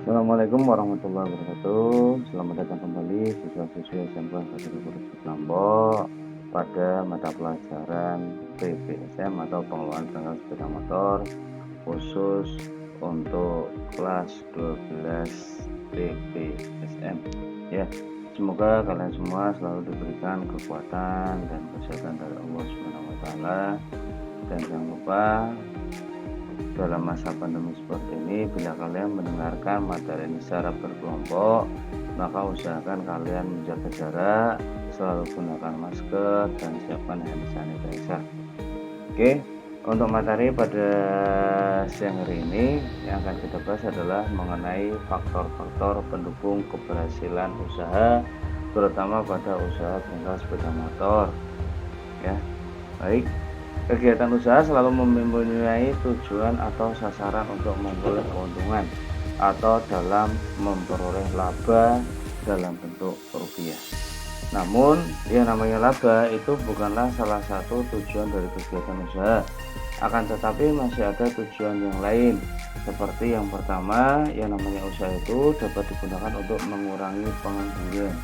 Assalamualaikum warahmatullahi wabarakatuh. Selamat datang kembali siswa-siswi SMP Negeri Kursus Lombok pada mata pelajaran PPSM atau pengelolaan bengkel sepeda motor khusus untuk kelas 12 PPSM. Ya, semoga kalian semua selalu diberikan kekuatan dan kesehatan dari Allah Subhanahu wa taala. Dan jangan lupa dalam masa pandemi seperti ini, bila kalian mendengarkan materi ini secara berkelompok, maka usahakan kalian menjaga jarak, selalu gunakan masker, dan siapkan hand sanitizer. Oke, untuk materi pada siang hari ini yang akan kita bahas adalah mengenai faktor-faktor pendukung keberhasilan usaha, terutama pada usaha bengkel sepeda motor. Ya, baik. Kegiatan usaha selalu mempunyai tujuan atau sasaran untuk memperoleh keuntungan atau dalam memperoleh laba dalam bentuk rupiah. Namun, yang namanya laba itu bukanlah salah satu tujuan dari kegiatan usaha. Akan tetapi masih ada tujuan yang lain. Seperti yang pertama, yang namanya usaha itu dapat digunakan untuk mengurangi pengangguran.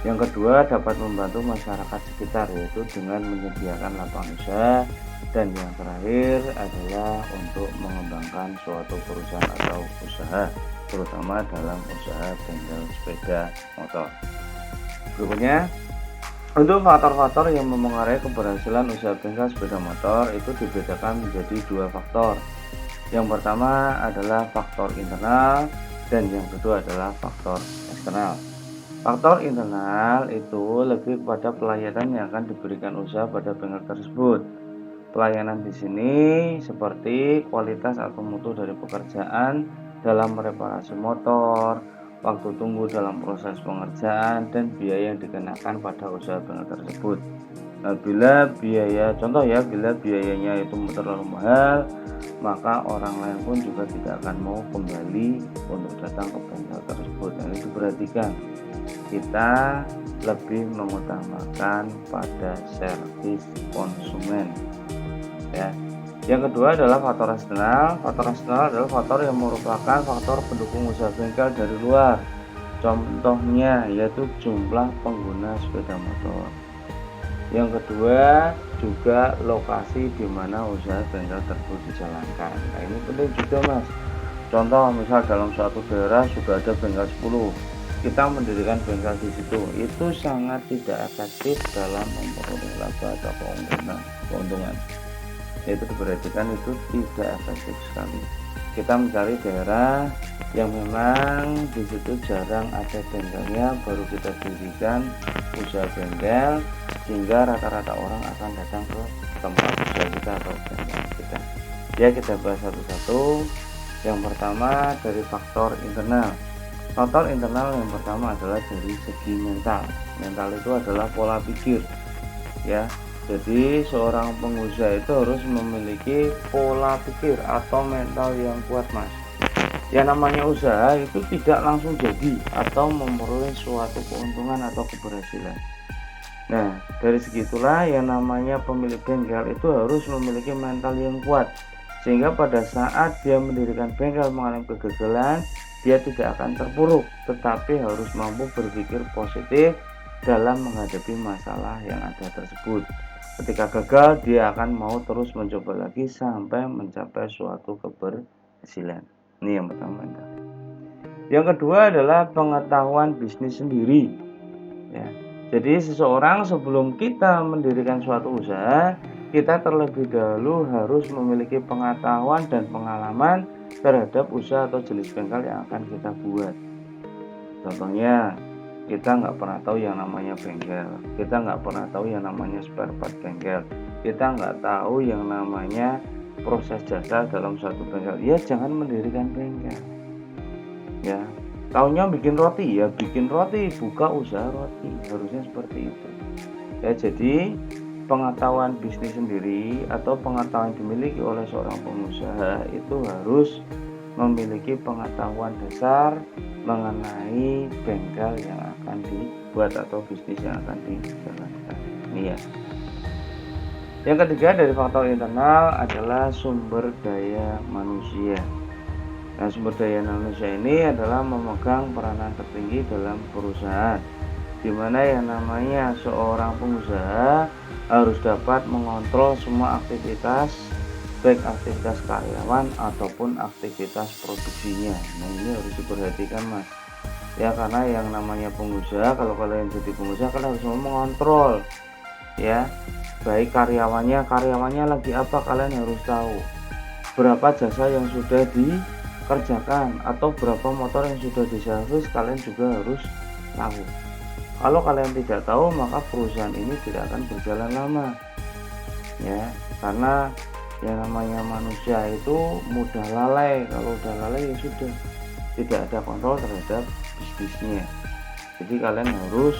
Yang kedua, dapat membantu masyarakat sekitar, yaitu dengan menyediakan lapangan usaha. Dan yang terakhir adalah untuk mengembangkan suatu perusahaan atau usaha, terutama dalam usaha bengkel sepeda motor. Berikutnya, untuk faktor-faktor yang memengaruhi keberhasilan usaha bengkel sepeda motor itu dibedakan menjadi dua faktor. Yang pertama adalah faktor internal dan yang kedua adalah faktor eksternal. Faktor internal itu lebih kepada pelayanan yang akan diberikan usaha pada bengkel tersebut. Pelayanan di sini seperti kualitas atau mutu dari pekerjaan dalam reparasi motor, waktu tunggu dalam proses pengerjaan, dan biaya yang dikenakan pada usaha bengkel tersebut. Nah, bila biayanya itu terlalu mahal, maka orang lain pun juga tidak akan mau kembali untuk datang ke bengkel tersebut. Nah, itu diperhatikan, kita lebih mengutamakan pada servis konsumen. Ya. Yang kedua adalah faktor eksternal. Faktor eksternal adalah faktor yang merupakan faktor pendukung usaha bengkel dari luar. Contohnya yaitu jumlah pengguna sepeda motor. Yang kedua juga lokasi di mana usaha bengkel tersebut dijalankan. Nah, ini penting juga, Mas. Contoh misal dalam suatu daerah sudah ada bengkel 10, kita mendirikan bengkel di situ, itu sangat tidak efektif dalam memperoleh laba atau keuntungan. Itu diperhatikan, itu tidak efektif sekali. Kita mencari daerah yang memang di situ jarang ada bengkelnya, baru kita dirikan usaha bengkel, sehingga rata-rata orang akan datang ke tempat usaha kita atau bengkel kita. Ya, kita bahas satu-satu. Yang pertama dari faktor internal. Faktor internal yang pertama adalah dari segi mental. Mental itu adalah pola pikir. Ya, jadi seorang pengusaha itu harus memiliki pola pikir atau mental yang kuat, Mas. Yang namanya usaha itu tidak langsung jadi atau memperoleh suatu keuntungan atau keberhasilan. Nah, dari segitulah yang namanya pemilik bengkel itu harus memiliki mental yang kuat, sehingga pada saat dia mendirikan bengkel mengalami kegagalan, dia tidak akan terpuruk, tetapi harus mampu berpikir positif dalam menghadapi masalah yang ada tersebut. Ketika gagal, dia akan mau terus mencoba lagi sampai mencapai suatu keberhasilan. Ini yang pertama. Yang kedua adalah pengetahuan bisnis sendiri. Ya. Jadi seseorang sebelum kita mendirikan suatu usaha, kita terlebih dahulu harus memiliki pengetahuan dan pengalaman terhadap usaha atau jenis bengkel yang akan kita buat. Contohnya, kita nggak pernah tahu yang namanya bengkel, kita nggak pernah tahu yang namanya spare part bengkel, kita nggak tahu yang namanya proses jasa dalam suatu bengkel. Ya, jangan mendirikan bengkel. Ya, taunya bikin roti, ya bikin roti, buka usaha roti, harusnya seperti itu. Ya, jadi pengetahuan bisnis sendiri atau pengetahuan dimiliki oleh seorang pengusaha itu harus memiliki pengetahuan dasar mengenai bengkel yang akan dibuat atau bisnis yang akan dijalankan. Ini ya. Yang ketiga dari faktor internal adalah sumber daya manusia. Nah, sumber daya manusia ini adalah memegang peranan tertinggi dalam perusahaan, di mana yang namanya seorang pengusaha harus dapat mengontrol semua aktivitas, baik aktivitas karyawan ataupun aktivitas produksinya. Nah, ini harus diperhatikan, Mas. Ya, karena yang namanya pengusaha, kalau kalian jadi pengusaha, kalian harus mengontrol, ya, baik karyawannya lagi apa, kalian harus tahu. Berapa jasa yang sudah dikerjakan atau berapa motor yang sudah diservis, kalian juga harus tahu. Kalau kalian tidak tahu, maka perusahaan ini tidak akan berjalan lama, ya, karena yang namanya manusia itu mudah lalai. Kalau udah lalai ya sudah, tidak ada kontrol terhadap bisnisnya. Jadi kalian harus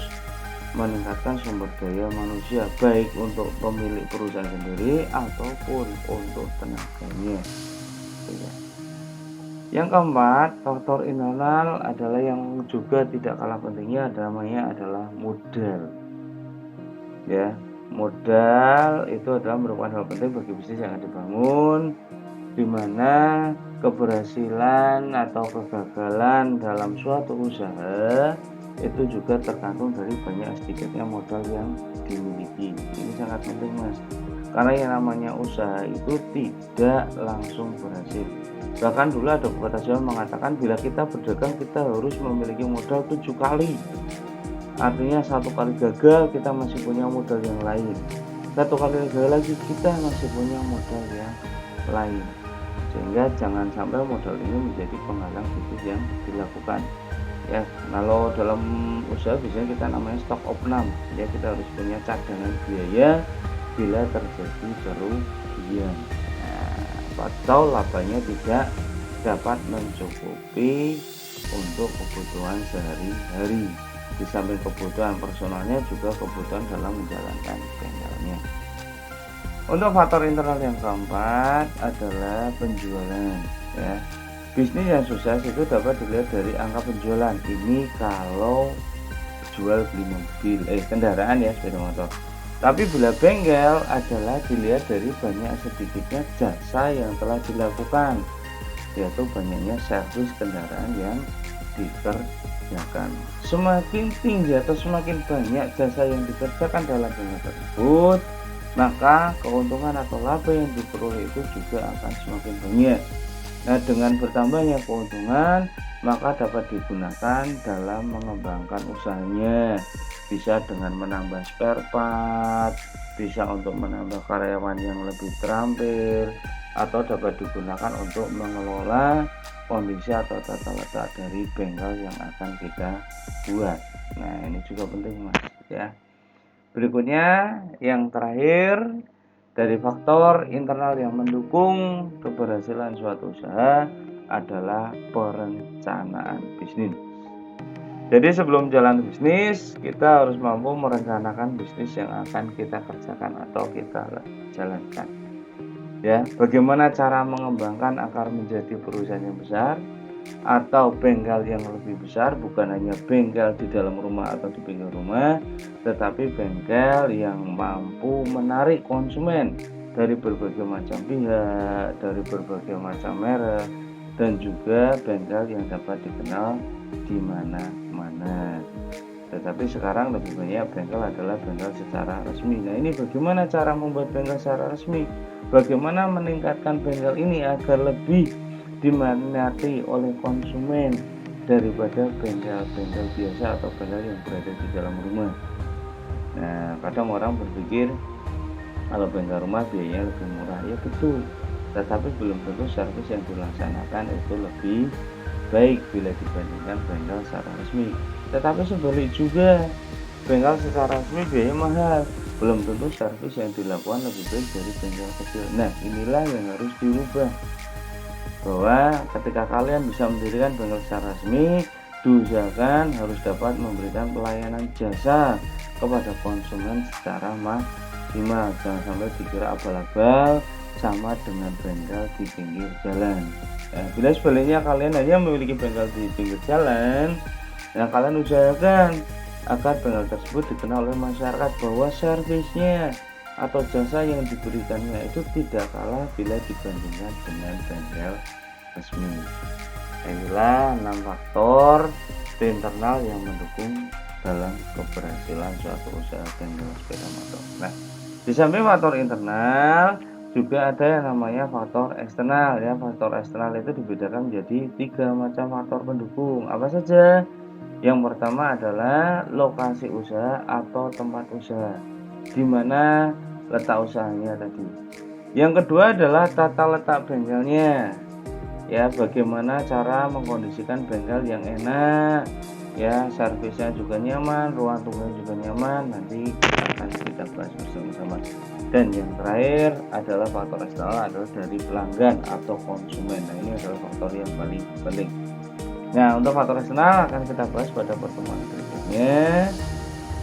meningkatkan sumber daya manusia, baik untuk pemilik perusahaan sendiri ataupun untuk tenaganya, ya. Yang keempat, faktor internal adalah yang juga tidak kalah pentingnya, adalah modal. Ya, modal itu adalah merupakan hal penting bagi bisnis yang dibangun, di mana keberhasilan atau kegagalan dalam suatu usaha itu juga tergantung dari banyak sedikitnya modal yang dimiliki. Ini sangat penting, Mas, karena yang namanya usaha itu tidak langsung berhasil. Bahkan dulu ada pepatah Jawa mengatakan, bila kita berdagang kita harus memiliki modal 7 kali. Artinya 1 kali gagal kita masih punya modal yang lain, 1 kali gagal lagi kita masih punya modal yang lain. Sehingga jangan sampai modal ini menjadi penghalang bisnis yang dilakukan, ya. Kalau dalam usaha biasanya kita namanya stok opnam, ya, kita harus punya cadangan biaya bila terjadi kerugian, atau labanya tidak dapat mencukupi untuk kebutuhan sehari-hari. Di samping kebutuhan personalnya juga kebutuhan dalam menjalankan bengkelnya. Untuk faktor internal yang keempat adalah penjualan, ya. Bisnis yang sukses itu dapat dilihat dari angka penjualan. Ini kalau jual beli mobil, kendaraan, ya, sepeda motor. Tapi bila bengkel adalah dilihat dari banyak sedikitnya jasa yang telah dilakukan, yaitu banyaknya servis kendaraan yang dikerjakan. Semakin tinggi atau semakin banyak jasa yang dikerjakan dalam bengkel tersebut, maka keuntungan atau laba yang diperoleh itu juga akan semakin banyak. Nah, dengan bertambahnya keuntungan, maka dapat digunakan dalam mengembangkan usahanya. Bisa dengan menambah spare part, bisa untuk menambah karyawan yang lebih terampil, atau dapat digunakan untuk mengelola kondisi atau tata letak dari bengkel yang akan kita buat. Nah, ini juga penting, Mas, ya. Berikutnya yang terakhir, dari faktor internal yang mendukung keberhasilan suatu usaha adalah perencanaan bisnis. Jadi sebelum jalan bisnis, kita harus mampu merencanakan bisnis yang akan kita kerjakan atau kita jalankan. Ya, bagaimana cara mengembangkan agar menjadi perusahaan yang besar atau bengkel yang lebih besar, bukan hanya bengkel di dalam rumah atau di pinggir rumah, tetapi bengkel yang mampu menarik konsumen dari berbagai macam pihak, dari berbagai macam merek, dan juga bengkel yang dapat dikenal di mana-mana. Tetapi sekarang lebih banyak bengkel adalah bengkel secara resmi. Nah, ini bagaimana cara membuat bengkel secara resmi? Bagaimana meningkatkan bengkel ini agar lebih diminati oleh konsumen daripada bengkel-bengkel biasa atau bengkel yang berada di dalam rumah. Nah, kadang orang berpikir kalau bengkel rumah biayanya lebih murah, ya betul, tetapi belum tentu servis yang dilaksanakan itu lebih baik bila dibandingkan bengkel secara resmi. Tetapi sebalik juga, bengkel secara resmi biaya mahal, belum tentu servis yang dilakukan lebih baik dari bengkel kecil. Nah, inilah yang harus dirubah, bahwa ketika kalian bisa mendirikan bengkel secara resmi, diusahakan harus dapat memberikan pelayanan jasa kepada konsumen secara maksimal. Jangan sampai dikira abal-abal sama dengan bengkel di pinggir jalan. Nah, bila sebaliknya kalian hanya memiliki bengkel di pinggir jalan, nah, kalian usahakan agar bengkel tersebut dikenal oleh masyarakat bahwa servisnya atau jasa yang diberikannya itu tidak kalah bila dibandingkan dengan bengkel resmi. Inilah 6 faktor internal yang mendukung dalam keberhasilan suatu usaha bengkel sepeda motor. Nah, di samping faktor internal juga ada yang namanya faktor eksternal ya. Faktor eksternal itu dibedakan menjadi 3 macam faktor pendukung. Apa saja? Yang pertama adalah lokasi usaha atau tempat usaha, di mana letak usahanya tadi. Yang kedua adalah tata letak bengkelnya. Ya, bagaimana cara mengkondisikan bengkel yang enak, ya, servisnya juga nyaman, ruang tunggunya juga nyaman. Nanti akan kita bahas bersama-sama. Dan yang terakhir adalah faktor eksternal, adalah dari pelanggan atau konsumen. Nah, ini adalah faktor yang paling penting. Nah, untuk faktor eksternal akan kita bahas pada pertemuan berikutnya.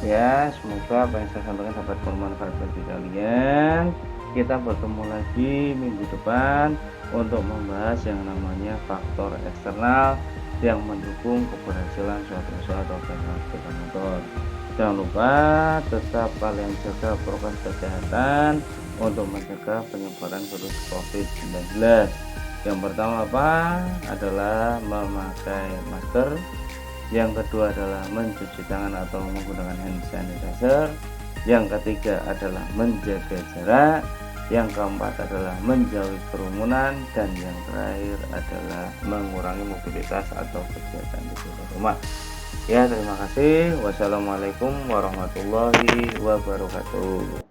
Ya, semoga apa yang saya sampaikan dapat bermanfaat bagi kalian. Kita bertemu lagi minggu depan untuk membahas yang namanya faktor eksternal yang mendukung keberhasilan suatu usaha atau bengkel sepeda motor. Jangan lupa tetap kalian jaga prokes kesehatan untuk mencegah penyebaran virus COVID-19. Yang pertama apa? Adalah memakai masker. Yang kedua adalah mencuci tangan atau menggunakan hand sanitizer. Yang ketiga adalah menjaga jarak. Yang keempat adalah menjauhi kerumunan. Dan yang terakhir adalah mengurangi mobilitas atau kegiatan di luar rumah. Ya, terima kasih. Wassalamualaikum warahmatullahi wabarakatuh.